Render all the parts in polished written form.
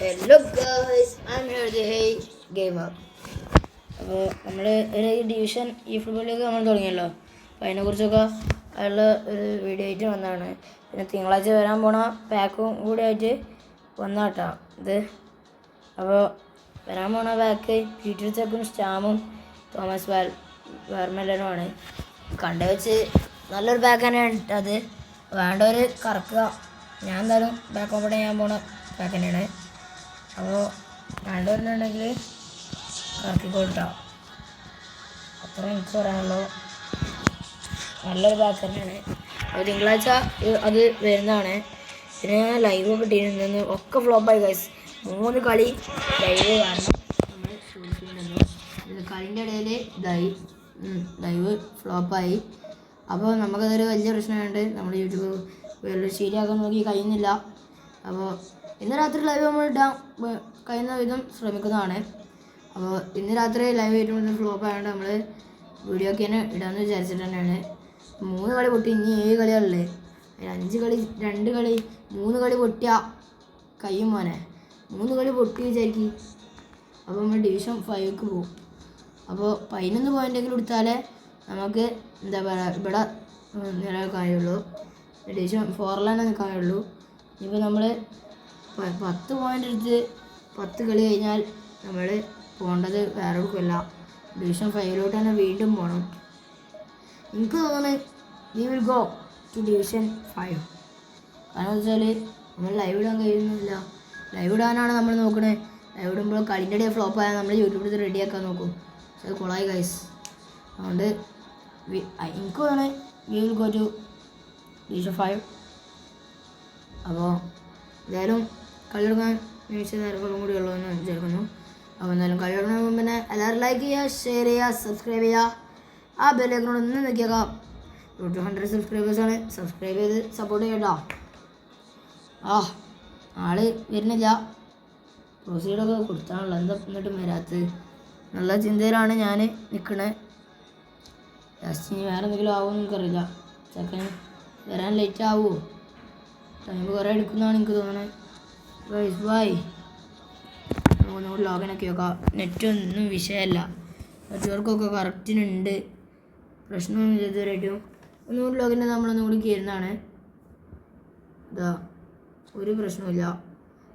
Hello guys, I'm here the Hey Gamer. അപ്പോൾ നമ്മൾ ഒരു ഡിവിഷൻ ഫുട്ബോൾ ലീഗ് നമ്മൾ തുടങ്ങിയല്ലോ. അപ്പോൾ അതിനെക്കുറിച്ചൊക്കെ ഉള്ള ഒരു വീഡിയോ ആയിട്ട് വന്നതാണ്. പിന്നെ തിങ്കളാഴ്ച വരാൻ പോണ പാക്കും കൂടി ആയിട്ട് വന്നാട്ടാ ഇത്. അപ്പോൾ വരാൻ പോണ പാക്ക് പീറ്റർ ചെക്കും സ്റ്റാമും തോമസ് വേർമെല്ലനുമാണ്. കണ്ടു വെച്ച് നല്ലൊരു പാക്ക് തന്നെയാണ് അത്. വേണ്ടവർ കറക്കുക. ഞാൻ എന്തായാലും ബാക്ക് ഓപ്പൺ ചെയ്യാൻ പോണ പാക്ക് തന്നെയാണ്. അപ്പോൾ വേണ്ടവരുണ്ടെങ്കിൽ കറക്കിക്കൊടുത്താ അത്ര എനിക്ക് പറയാനുള്ളൂ. നല്ലൊരു പാക്ക് തന്നെയാണ്. അപ്പോൾ തിങ്കളാഴ്ച അത് വരുന്നതാണ്. പിന്നെ ഞാൻ ലൈവ് കിട്ടിയിരുന്നു ഒക്കെ ഫ്ലോപ്പായി ഗൈസ്. 3 കളി ലൈവ് കാരണം നമ്മൾ ഷൂട്ടിട്ടുണ്ടെന്നു. കളീൻ്റെ ഇടയിൽ ലൈവ് ഫ്ലോപ്പായി. അപ്പോൾ നമുക്കതൊരു വലിയ പ്രശ്നമുണ്ട്. നമ്മൾ യൂട്യൂബ് ശരിയാക്കാൻ നോക്കി കഴിയുന്നില്ല. അപ്പോൾ ഇന്ന് രാത്രി ലൈവ് നമ്മൾ ഇടാൻ കഴിയുന്ന വിധം ശ്രമിക്കുന്നതാണ്. അപ്പോൾ ഇന്ന് രാത്രി ലൈവ് ആയിട്ട് ഫ്ലോപ്പ് ആയതുകൊണ്ട് നമ്മൾ വീഡിയോ ഒക്കെ തന്നെ ഇടാമെന്ന് വിചാരിച്ചിട്ട് തന്നെയാണ്. 3 കളി പൊട്ടി, ഇനി 7 കളികളുള്ളത്. 5 കളി 2 കളി 3 കളി പൊട്ടിയ കയ്യും മോനെ. 3 കളി പൊട്ടി വിചാരിക്കും. അപ്പോൾ നമ്മൾ ഡിവിഷൻ 5ക്ക് പോകും. അപ്പോൾ 11 പോയിൻ്റെങ്കിലും എടുത്താലേ നമുക്ക് എന്താ പറയുക ഇവിടെ നിലനിൽക്കാൻ കഴിയുള്ളൂ. ഡിവിഷൻ 4ലാണ് നിൽക്കാൻ കഴിയുള്ളൂ. ഇപ്പോൾ നമ്മൾ 10 പോയിൻ്റ് എടുത്ത് 10 കളി കഴിഞ്ഞാൽ നമ്മൾ പോകേണ്ടത് വേറെ ഒന്നുമല്ല, ഡിവിഷൻ 5ലോട്ട് തന്നെ വീണ്ടും പോകണം. എനിക്ക് തോന്നുന്നത് we will go to division 5. കാരണം വെച്ചാൽ നമ്മൾ ലൈവ് ഇടാൻ കഴിയുന്നില്ല. ലൈവ് ഇടാനാണ് നമ്മൾ നോക്കണത്. ലൈവ് ഇടുമ്പോൾ കളിൻ്റെ ഇടയിൽ ഫ്ലോപ്പ് ആയാൽ നമ്മൾ യൂട്യൂബിൽ റെഡിയാക്കാൻ നോക്കും. പക്ഷെ അത് കൊളായി ഗൈസ്. അതുകൊണ്ട് എനിക്ക് തോന്നുന്നത് we will go to division 5. അപ്പോൾ എന്തായാലും കളിയെടുക്കാൻ നിമിഷ നേരങ്ങളും കൂടി ഉള്ളതെന്ന് വിചാരിക്കുന്നു. അപ്പോൾ എന്തായാലും കളിയെടുക്കുന്ന മുമ്പ് എല്ലാവരും ലൈക്ക് ചെയ്യുക, ഷെയർ ചെയ്യുക, സബ്സ്ക്രൈബ് ചെയ്യുക. ആ ബെല്ലൈക്കൺ ഒന്ന് നോക്കിയേക്കാം. 200 സബ്സ്ക്രൈബേഴ്സാണ്. സബ്സ്ക്രൈബ് ചെയ്ത് സപ്പോർട്ട് ചെയ്യട്ടോ. ആള് വരുന്നില്ല. പ്രൊസീഡൊക്കെ കൊടുത്താണല്ലോ, എന്താ എന്നിട്ടും വരാത്തത് നല്ല ചിന്തയിലാണ് ഞാൻ നിൽക്കണത്. ജസ്റ്റ് ഇനി വേറെ എന്തെങ്കിലും ആവുമെന്ന് എനിക്കറിയില്ല. ചെക്കൻ വരാൻ ലേറ്റ് ആവുമോ? ടൈം കുറേ എടുക്കുന്നതാണ് എനിക്ക് തോന്നുന്നത്. ബൈ ഒന്നുകൂടി ലോഗിനൊക്കെ നോക്കാം. നെറ്റൊന്നും വിഷയമല്ല. നെറ്റ്വർക്കൊക്കെ കറക്റ്റിനുണ്ട്. പ്രശ്നമൊന്നും ഇതുവരെയായിട്ടും. ഒന്നുകൂടി ലോഗിൻ്റെ നമ്മളൊന്നും കൂടി കയറുന്നതാണ്. ഇതാ ഒരു പ്രശ്നമില്ല.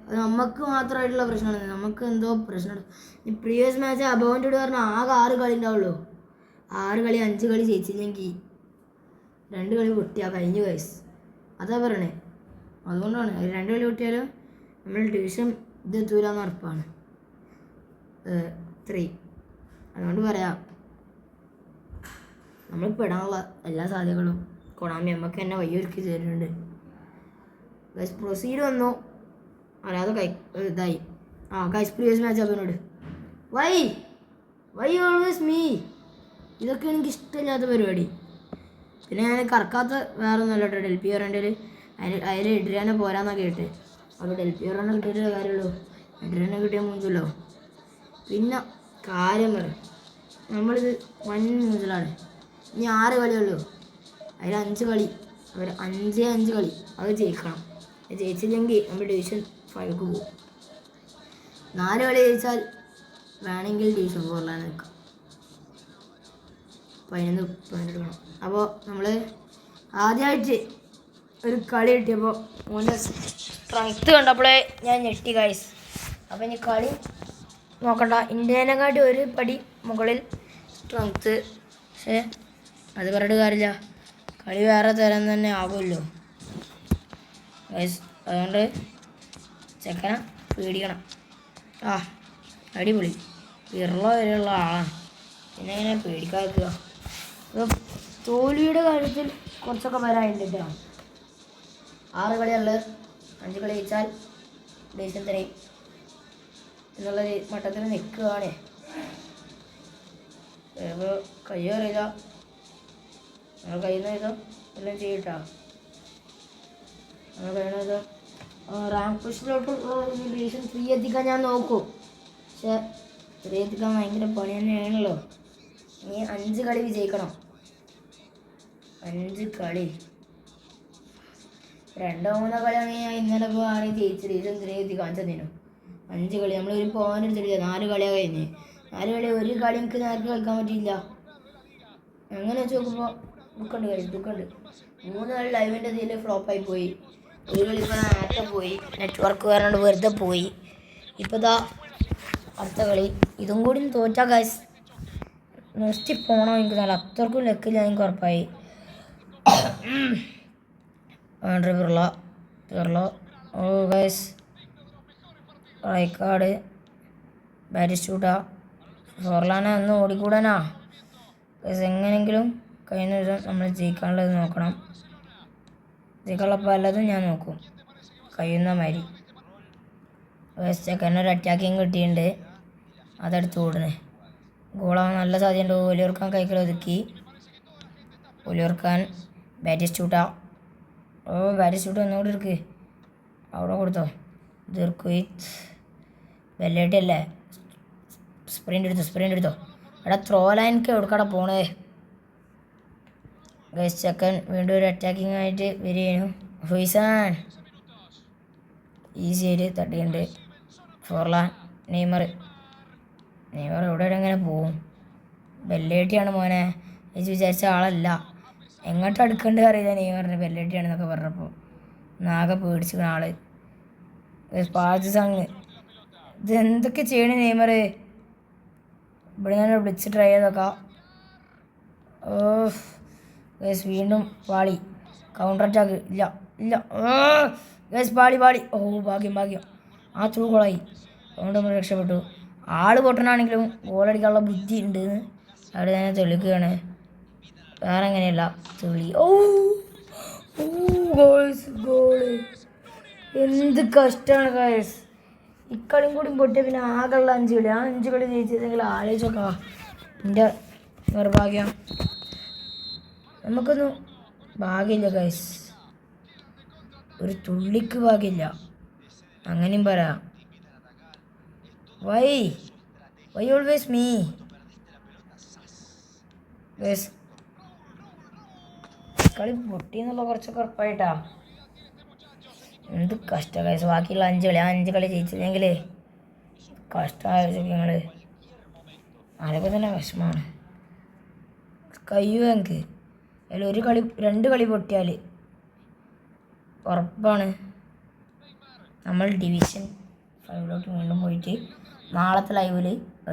അത് നമുക്ക് മാത്രമായിട്ടുള്ള പ്രശ്നമാണ്. നമുക്ക് എന്തോ പ്രശ്നമുണ്ട്. ഈ പ്രീവിയസ് മാച്ച് അബോണ്ടഡ് പറഞ്ഞാൽ ആകെ 6 കളി ഉണ്ടാവുള്ളൂ. 6 കളി 5 കളി ജയിച്ചില്ലെങ്കിൽ 2 കളി പൊട്ടിയാൽ കഴിഞ്ഞു ഗൈസ്. അതാ പറയണേ. അതുകൊണ്ടാണ് 2 കളി പൊട്ടിയാലും നമ്മൾ ഡിവിഷൻ എത്തൂലെന്ന് ഉറപ്പാണ്. 3. അതുകൊണ്ട് പറയാം, നമ്മൾ പെടാനുള്ള എല്ലാ സാധ്യതകളും കൊണാമി നമുക്ക് തന്നെ വയ്യൊരുക്കി തരുന്നുണ്ട്. ഗൈസ് പ്രൊസീഡ് വന്നു അറിയാതെ ഇതായി. ഗൈസ് പ്രീവിയസ് മാച്ച് അപ്പനോട് വൈ ഓൾവേസ് മീ. ഇതൊക്കെ എനിക്ക് ഇഷ്ടമില്ലാത്ത പരിപാടി. പിന്നെ ഞാൻ കറക്കാത്ത വേറെ ഒന്നുമല്ല കേട്ടോ. ഡെൽപി പറയേണ്ടത് അതിൽ എഡ്രിയാനെ പോരാന്നാണ് കേട്ട്. അപ്പോൾ ഡെൽപി പറയണ കിട്ടിയിട്ടേ കാര്യമുള്ളൂ. എഡ്രിയാനെ കിട്ടിയ മൂഞ്ചല്ലോ. പിന്നെ കാര്യം പറയും, നമ്മളിത് വൻ മൂഞ്ചലാണ്. ഇനി 6 കളിയുള്ളൂ. അതിൽ 5 കളി അവർ 5 കളി അത് ജയിക്കണം. ജയിച്ചില്ലെങ്കിൽ നമ്മൾ ഡിവിഷൻ 5ക്ക് പോകും. 4 കളി ജയിച്ചാൽ വേണമെങ്കിൽ ഡിവിഷൻ 4ലാണ് നിൽക്കാം. 11 പോയിൻ്റ് എടുക്കണം. അപ്പോൾ നമ്മൾ ആദ്യമായിട്ട് ഒരു കളി കിട്ടിയപ്പോൾ മോൻ്റെ സ്ട്രെങ്ത്ത് കണ്ടപ്പോഴേ ഞാൻ ഞെട്ടി ഗൈസ്. അപ്പോൾ ഇനി കളി നോക്കണ്ട, ഇന്ത്യനെക്കാട്ടി ഒരു പടി മുകളിൽ സ്ട്രെങ്ത്ത്. പക്ഷേ അത് പറഞ്ഞിട്ട് കാര്യമില്ല, കളി വേറെ തരം തന്നെ ആകുമല്ലോ ഗൈസ്. അതുകൊണ്ട് ചെക്കനെ പേടിക്കണം. അടിപൊളി വിരള വരെയുള്ള ആളാണ്. പിന്നെ എങ്ങനെ പേടിക്കാതിരിക്കുക. അപ്പോൾ തോൽവിയുടെ കാര്യത്തിൽ കുറച്ചൊക്കെ വരാനുണ്ട്. 6 കളിയുള്ളത് 5 കളി ജയിച്ചാൽ ഡിവിഷൻ 3 എന്നുള്ള മട്ടത്തിൽ നിൽക്കുകയാണ്. അപ്പോൾ കഴിയോ അറിയില്ല. നമ്മൾ കഴിയുന്ന വിധം എല്ലാം ചെയ്യട്ടോ. നമ്മൾ കഴിയുന്ന വിധം റാങ്ക് പുഷിലോട്ട് ഡിവിഷൻ 3 എത്തിക്കാൻ ഞാൻ നോക്കും. പക്ഷെ 3 എത്തിക്കാൻ ഭയങ്കര പണി തന്നെയാണല്ലോ. ഇനി 5 കളി വിജയിക്കണം. 5 കളി 2-3 കളിയാണെങ്കിൽ ഞാൻ ഇന്നലെ പോവുകയാണെങ്കിൽ ജയിച്ച് ഡിവിഷൻ 3 എത്തി കാണിച്ചു തന്നേനു. 5 കളി നമ്മളൊരു പോയിന്റ് എടുത്തിട്ടില്ല. 4 കളിയാണ് കഴിഞ്ഞ്. 4 കളി ഒരു കളി എനിക്ക് നേരത്തെ കളിക്കാൻ പറ്റിയില്ല. അങ്ങനെ വെച്ച് നോക്കുമ്പോൾ ദുഃഖമുണ്ട്. 3 കളി ലൈവിൻ്റെ ഇതിൽ ഫ്ലോപ്പായി പോയി. ഒരു കളി ഇപ്പോൾ നേരത്തെ പോയി, നെറ്റ്വർക്ക് കാരണം വെറുതെ പോയി. ഇപ്പോൾ ഇതാ അടുത്ത കളി. ഇതും കൂടി തോറ്റാ ഗൈസ് നിർത്തി പോകണം. എനിക്ക് നല്ല അത്രക്കും ലക്കില്ല, എനിക്ക് ഉറപ്പായി. പിറളോ ഓ ഗൈസ് റൈക്കാർഡ് ബാരിസ്റ്റൂട്ടാ ഫോർലാനെ ഒന്ന് ഓടിക്കൂടാനാ ഗൈസ്. എങ്ങനെയെങ്കിലും കഴിഞ്ഞ ദിവസം നമ്മൾ ജയിക്കാനുള്ളത് നോക്കണം. ജയിക്കാനുള്ള പലതും ഞാൻ നോക്കും കഴിയുന്ന മാതിരി. ഗൈസ് ചെക്കനൊരു അറ്റാക്കിങ് കിട്ടിയിട്ടുണ്ട്, അതെടുത്ത് ഓടണേ. ഗോളാവാൻ നല്ല സാധ്യതയുണ്ട്. ഒലിയോർക്കാൻ കൈക്കൾ ഒതുക്കി. ഒലിയോർക്കാൻ ബാറ്റിസ്റ്റൂട്ടാ ഓ ബാറ്റിസ്റ്റൂട്ട് ഒന്നുകൂടി എടുക്ക്. അവിടെ കൊടുത്തോ. ദീർക്കുയിത്ത് വെല്ലേട്ടി അല്ലേ. സ്പ്രിൻ്റ് എടുത്തോ. എടാ ത്രോ ലൈനൊക്കെ എവിടെക്കടെ പോണേ. ഗൈസ് ചെക്കൻ വീണ്ടും ഒരു അറ്റാക്കിങ് ആയിട്ട് വരികയാണ്. ഹുയ്സാൻ ഈസി ആയിട്ട് തട്ടിയുണ്ട്. ഫോർലാൻ നെയ്മർ എവിടെ എങ്ങനെ പോവും. ബെല്ലേട്ടിയാണ് മോനെ, ചേച്ചി വിചാരിച്ച ആളല്ല. എങ്ങോട്ട് അടുക്കേണ്ടത് അറിയില്ല. നെയ്മറിന് ബെല്ലേട്ടിയാണെന്നൊക്കെ പറഞ്ഞപ്പോൾ നാകെ പേടിച്ചിരുന്ന ആള്. പാഴ്സങ് ഇത് എന്തൊക്കെ ചെയ്യണേ നെയ്മർ. ഇവിടെ ഞാൻ വിളിച്ച് ട്രൈ ചെയ്തോക്കാം. ഓ ഗൈസ് വീണ്ടും പാളി. കൗണ്ടർ അറ്റാക്ക് ഇല്ല ഗൈസ് പാളി. ഓ ഭാഗ്യം. ആ ത്രൂ ഗോളായി. അതുകൊണ്ട് നമ്മൾ രക്ഷപ്പെട്ടു. ആള് പൊട്ടനാണെങ്കിലും ഗോളടിക്കാനുള്ള ബുദ്ധി ഉണ്ട് അവിടെ തന്നെ തെളിക്കുകയാണ്. വേറെ എങ്ങനെയല്ല തെളി. ഓ ഗോള്. എന്ത് കഷ്ടമാണ് ഗൈസ്. ഇക്കളിയും കൂടി പൊട്ടിയ പിന്നെ ആകെയുള്ള 5 കളി. ആ 5 കളി ജയിച്ചതെങ്കിൽ ആലോചിച്ചോക്കാ. എൻ്റെ നിർഭാഗ്യം. നമുക്കൊന്നും ഭാഗ്യമില്ല ഗൈസ്, ഒരു തുള്ളിക്ക് ഭാഗ്യമില്ല. അങ്ങനെയും പറയാം. Why always me guys. കളി പൊട്ടി എന്നുള്ള കുറച്ചൊക്കെ ഉറപ്പായിട്ടാ. എന്ത് കഷ്ടം ഗൈസ്. ബാക്കിയുള്ള 5 കളി, ആ 5 കളി ജയിച്ചില്ലെങ്കിൽ കഷ്ടമായ ഞങ്ങൾ അതൊക്കെ തന്നെ വിഷമമാണ്. കഴിയുമോ എനിക്ക്. അതിൽ 2 കളി പൊട്ടിയാൽ ഉറപ്പാണ് നമ്മൾ ഡിവിഷൻ 5 വീണ്ടും പോയിട്ട് നാളത്തെ ലൈവിൽ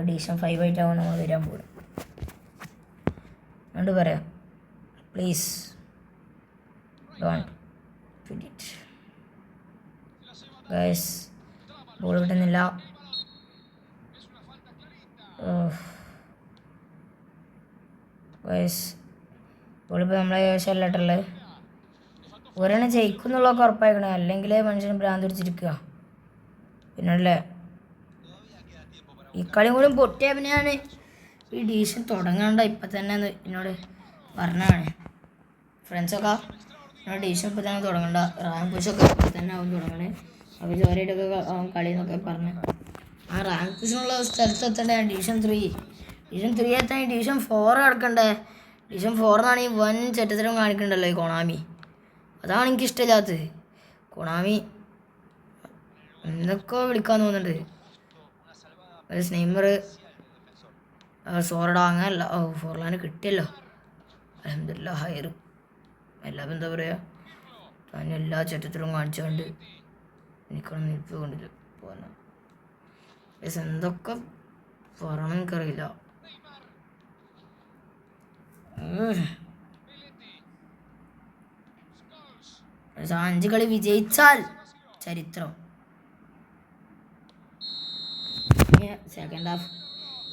ഡിവിഷൻ 5 ആയിട്ടാവും നമ്മൾ വരാൻ പോകും. അതുകൊണ്ട് പറയാം, please don't fit it guys. Ball കിട്ടുന്നില്ല. ഗൈസ് ബോളിപ്പോൾ നമ്മളെ ശല്യട്ടുള്ളത്. ഒരെണ്ണം ജയിക്കും എന്നുള്ളതൊക്കെ ഉറപ്പായിക്കണേ, അല്ലെങ്കിൽ മനുഷ്യന് ഭ്രാന്ത് പിടിച്ചിരിക്കുക പിന്നല്ലേ. ഈ കളിയും കൂടി പൊട്ടിയ പിന്നെ ഞാൻ ഈ ഡിവിഷൻ തുടങ്ങണ്ട ഇപ്പം തന്നെ എന്നോട് പറഞ്ഞാണ് ഫ്രണ്ട്സൊക്കെ. എന്നോട് ഡിവിഷൻ ഇപ്പം തന്നെ തുടങ്ങണ്ട, റാങ്ക് പുഷൊക്കെ ഇപ്പം തന്നെ ആവും തുടങ്ങണേ. അപ്പോൾ ചോരയിട്ടൊക്കെ ആവും കളി എന്നൊക്കെ പറഞ്ഞ് ആ റാങ്ക് പുഷിനുള്ള സ്ഥലത്ത് എത്തണ്ടേ. ഡിവിഷൻ 3 എത്താൻ ഡിവിഷൻ 4 കിടക്കണ്ടേ. ഡിവിഷൻ 4 എന്നാണ് ഈ വൻ ചെറ്റത്തരം കാണിക്കണ്ടല്ലോ ഈ കൊണാമി. അതാണ് എനിക്കിഷ്ടമില്ലാത്തത്. കൊണാമി എന്തൊക്കെ വിളിക്കാൻ തോന്നുന്നുണ്ട്. ഒരു സ്നൈമർ സോറട അങ്ങനല്ല. ഓ ഫോർലാന് കിട്ടിയല്ലോ, അൽഹംദുലില്ലാ ഹൈർ. എല്ലാം എന്താ പറയുക, താൻ എല്ലാ ചെറ്റത്തിലും കാണിച്ചുകൊണ്ട് എനിക്കൊന്നും നിൽപ്പ് കൊണ്ടില്ല പോകുന്ന എന്തൊക്കെ പറയണം എനിക്കറിയില്ല. 5 കളി വിജയിച്ചാൽ ചരിത്രം. സെക്കൻഡ് ഹാഫ്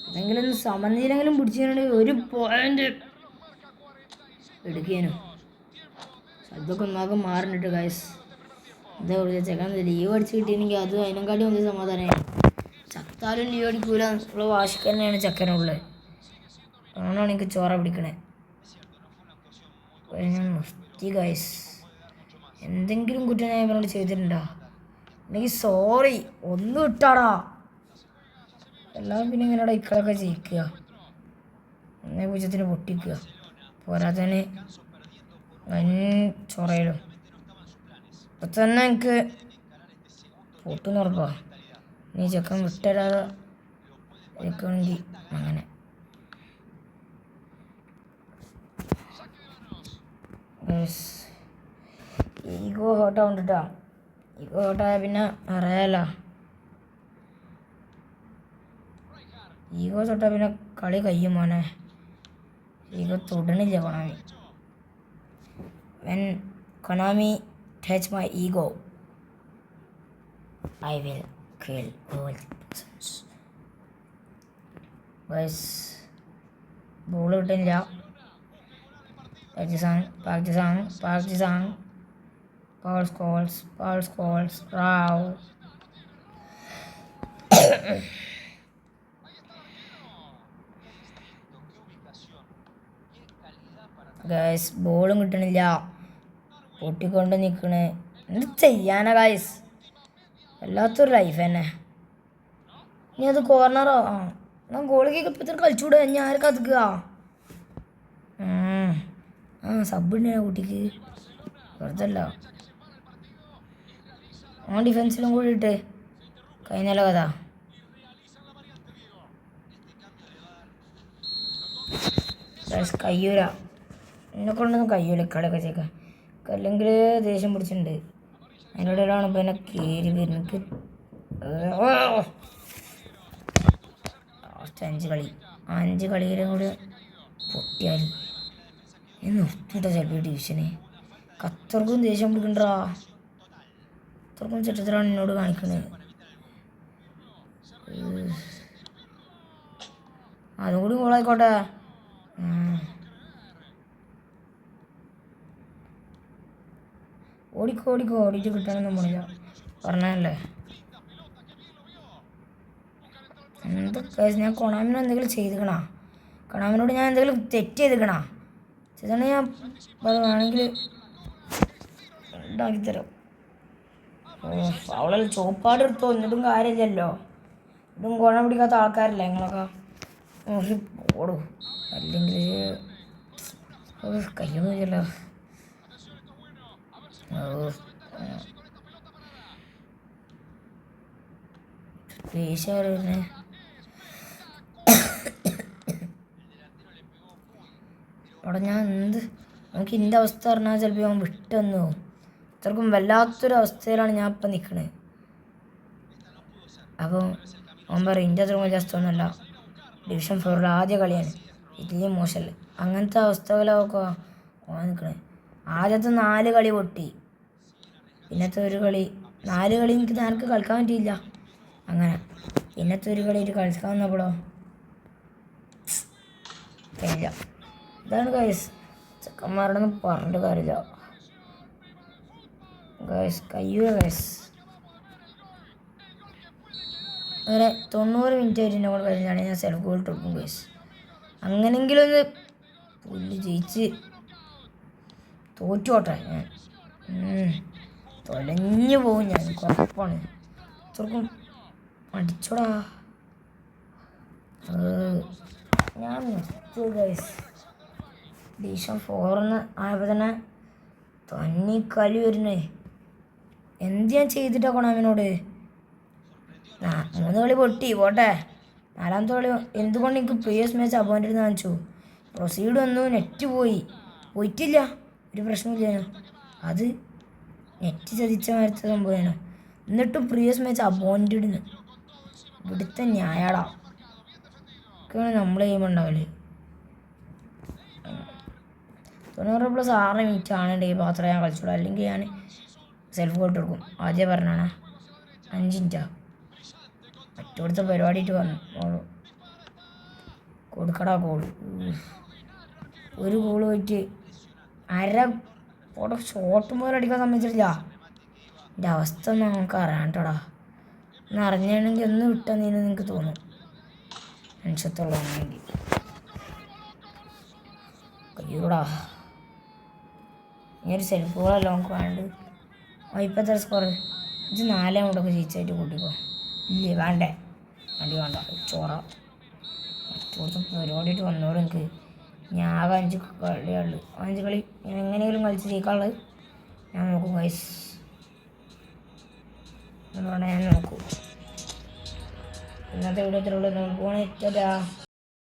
ഇതെങ്കിലും സമനിലെങ്കിലും പിടിച്ചിട്ടുണ്ടെങ്കിൽ 1 പോയിന്റ് എടുക്കാനും അതൊക്കെ ഒന്നാകെ മാറിട്ട് ഗൈസ്. എന്താ പറയുക, ചെക്കൻ ലീവ് അടിച്ച് കിട്ടിയെങ്കിൽ അത് അതിനെക്കാട്ടി വലിയ സമാധാനമായി. ചത്താലും ലീവ് അടിക്കൂല ഉള്ള വാശിക്ക് തന്നെയാണ് ചെക്കനുള്ളത്. അതുകൊണ്ടാണ് എനിക്ക് ചോറ പിടിക്കണേ. ഞാൻ മുസ്തി ഗൈസ്. എന്തെങ്കിലും കുറ്റം ഞാൻ ഇവനോട് ചെയ്തിട്ടുണ്ടോ അല്ലെങ്കിൽ സോറി ഒന്നും ഇട്ടാടാ. എല്ലാം പിന്നെ ഇങ്ങനെയുള്ള ഇക്കളൊക്കെ ജയിക്കുക, 1-0 പൊട്ടിക്കുക, പോരാത്തന്നെ ചൊറയിലും ഇപ്പം തന്നെ എനിക്ക് പൊട്ടുന്നുറപ്പാ. നീ ചെക്കൻ വിട്ടരാതെ ഇരിക്കണമെങ്കിൽ അങ്ങനെ. ഈഗോ ഹോട്ടാവുണ്ട് കേട്ടോ. ഈഗോ ഹോട്ടായ പിന്നെ അറിയാലോ. ഈഗോ തൊട്ടാ പിന്നെ കളി കഴിയും മോനെ. ഈഗോ തൊടണില്ല കൊണാമി. വെൻ കൊണാമി touch my ego I will kill all the persons. Guys, ball കിട്ടില്ല. പാകിസ്ഥാൻ Pauls റാവ്. ഗൈസ് ബോളും കിട്ടണില്ല, പൊട്ടിക്കൊണ്ട് നിൽക്കണേ. എന്ത് ചെയ്യാനാ ഗൈസ്, വല്ലാത്തൊരു ലൈഫ് തന്നെ. ഇനി അത് കോർണറോ? ഞാൻ ഗോളിക്ക് ഇപ്പത്തിന് കളിച്ചുകൂടെ, ഞാൻ ആരെ കത്തുക? സബ് ഉണ്ട് കുട്ടിക്ക്, വെറുതല്ല. ഡിഫൻസിലും കൂടി ഇട്ട് കഴിഞ്ഞാലോ കഥ. കയ്യൂല, എന്നെ കൊണ്ടൊന്നും കയ്യൂല ഇക്കടൊക്കെ ചേക്കാൻ. അല്ലെങ്കിൽ ദേഷ്യം പിടിച്ചിട്ടുണ്ട്. അതിനിടയിലാണ് ഇപ്പം എന്നെ കയറി വരുന്നത്. ലാസ്റ്റ് 5 കളിയിലും കൂടി പൊട്ടിയാൽ നിർത്തിയിട്ട ചിലപ്പോൾ ഡിവിഷന്. ഖത്തർക്കും ദേഷ്യം പിടിക്കണ്ടാ, ഖത്തർക്കും ചെറ്റത്തിലാണ് എന്നോട് കാണിക്കുന്നത്. അതും കൂടി ഗോളായിക്കോട്ടെ. ഓടിയിട്ട് കിട്ടണമെന്ന് പോണില്ല, പറഞ്ഞല്ലേ. എന്തൊക്കെ ഞാൻ കൊണാമിനോട് എന്തെങ്കിലും ചെയ്തിക്കണാ? കൊണാമിനോട് ഞാൻ എന്തെങ്കിലും തെറ്റ് ചെയ്തിക്കണാ? ചെയ്താണ് ഞാൻ വേണമെങ്കിൽ ഉണ്ടാക്കിത്തരാം. അവളെ ചോപ്പാട് എടുത്തോ, എന്നിട്ടും കാര്യമില്ലല്ലോ. ഇതും ഗുണം പിടിക്കാത്ത ആൾക്കാരല്ലേ നിങ്ങളൊക്കെ. ഓടും അല്ലെങ്കിൽ കയ്യൊന്നുമില്ലല്ലോ. ദേശീയ അവിടെ ഞാൻ നമുക്ക് എൻ്റെ അവസ്ഥ പറഞ്ഞാൽ ചിലപ്പോൾ അവൻ വിട്ടെന്നു. അത്രക്കും വല്ലാത്തൊരു അവസ്ഥയിലാണ് ഞാൻ ഇപ്പം നിൽക്കണത്. അപ്പം അവൻ പറയും എൻ്റെ അത്ര വലിയ അവസ്ഥ ഡിവിഷൻ 4 ആദ്യ കളിയാണ്, ഇതിൽ മോശമല്ലേ. അങ്ങനത്തെ അവസ്ഥകളൊക്കെ ഓൻ നിൽക്കണേ. ആദ്യത്തെ 4 കളി പൊട്ടി, പിന്നത്തെ ഒരു കളി 4 കളി എനിക്ക് കളിക്കാൻ പറ്റിയില്ല. അങ്ങനെ പിന്നത്തെ ഒരു കളിയിട്ട് കളിക്കാൻ വന്നപ്പോഴോ ഇല്ല. ഇതാണ് ഗൈസ്, ചെക്കന്മാരോടൊന്നും പറഞ്ഞിട്ട് കാര്യമില്ല ഗൈസ്. കയ്യൂല ഗൈസ്. അങ്ങനെ 90 മിനിറ്റ് ആയിട്ട് നമ്മൾ കഴിഞ്ഞാണ് ഞാൻ സെൽഫ് ഗോൾ ഇട്ടും ഗൈസ്. അങ്ങനെങ്കിലും ഒന്ന് പുല്ല് ജയിച്ച് തോറ്റോട്ടെ ഞാൻ. തൊലഞ്ഞു പോകും ഞാൻ, കുഴപ്പമാണ്. അത്രക്കും അടിച്ചോടാ. ഞാൻ നിർത്തി ഗൈസ്. ഡിവിഷൻ 4 ആയപ്പോൾ തന്നെ തന്നി കളി വരുന്നേ. എന്ത് ഞാൻ ചെയ്തിട്ടാ കൊണാമിനോട്? 3 കളി പൊട്ടി പോട്ടെ, 4ാമത്തെ കളി എന്തുകൊണ്ട് എനിക്ക് പ്രീവിയസ് മാച്ച് അപ്പോയിൻറ്റഡ് കാണിച്ചു. പ്രൊസീഡ് വന്നു, നെറ്റ് പോയിട്ടില്ല, ഒരു പ്രശ്നമില്ല. അത് നെറ്റ് ചതിച്ച മാരത്തെ സംഭവമാണ്. എന്നിട്ടും പ്രീവിയസ് മാച്ച് അപ്പോയിൻറ്റഡ്. ഇവിടുത്തെ ന്യായാടാ ഒക്കെയാണ് നമ്മൾ ചെയ്യുമ്പോണ്ടാവില്ലേ. 90+6 മിനിറ്റ് ആണെങ്കിൽ മാത്രമേ ഞാൻ കളിച്ചുള്ളൂ, അല്ലെങ്കിൽ ഞാൻ സെൽഫ് ഗോൾ കൊടുക്കും. ആദ്യം പറഞ്ഞാണ് 5 മിനിറ്റാ മറ്റോടത്തെ പരിപാടിയിട്ട് വന്നു. കൊടുക്കടാ ഗോൾ. ഒരു ഗോൾ പോയിട്ട് അവിടെ ഷോട്ടും പോലെ അടിക്കാൻ സമ്മതിച്ചിട്ടില്ല. എൻ്റെ അവസ്ഥ ഒന്നും നമുക്ക് അറിയാണ്ടോടാ. ഒന്ന് അറിഞ്ഞാണെങ്കിൽ ഒന്ന് വിട്ടെന്നീന്ന് നിങ്ങൾക്ക് തോന്നും, മനുഷ്യത്തുള്ളതാണെങ്കിൽ. കയ്യൂടാ, ഇനി ഒരു സെൽഫ് ഗോളല്ലോ നമുക്ക് വേണ്ട. ഇപ്പം എത്ര സ്കോർ? ഇത് 4 കൊണ്ടൊക്കെ ജയിച്ചായിട്ട് കൂട്ടിക്കോ. ഇല്ലേ വേണ്ട ചോറ മറ്റോടത്തും പരിപാടിയിട്ട് വന്നോളൂ. എനിക്ക് ഞാൻ ആകെ 5 കളിയുള്ളു. 5 കളി ഞാൻ എങ്ങനെയെങ്കിലും കളിച്ച് ജയിക്കാനുള്ളത് ഞാൻ നോക്കും ഗൈസ്. എന്ന് പറഞ്ഞാൽ ഞാൻ നോക്കൂ. ഇന്നത്തെ വീഡിയോ ഇത്രയുള്ളൂ. നമുക്ക് പോകണേ.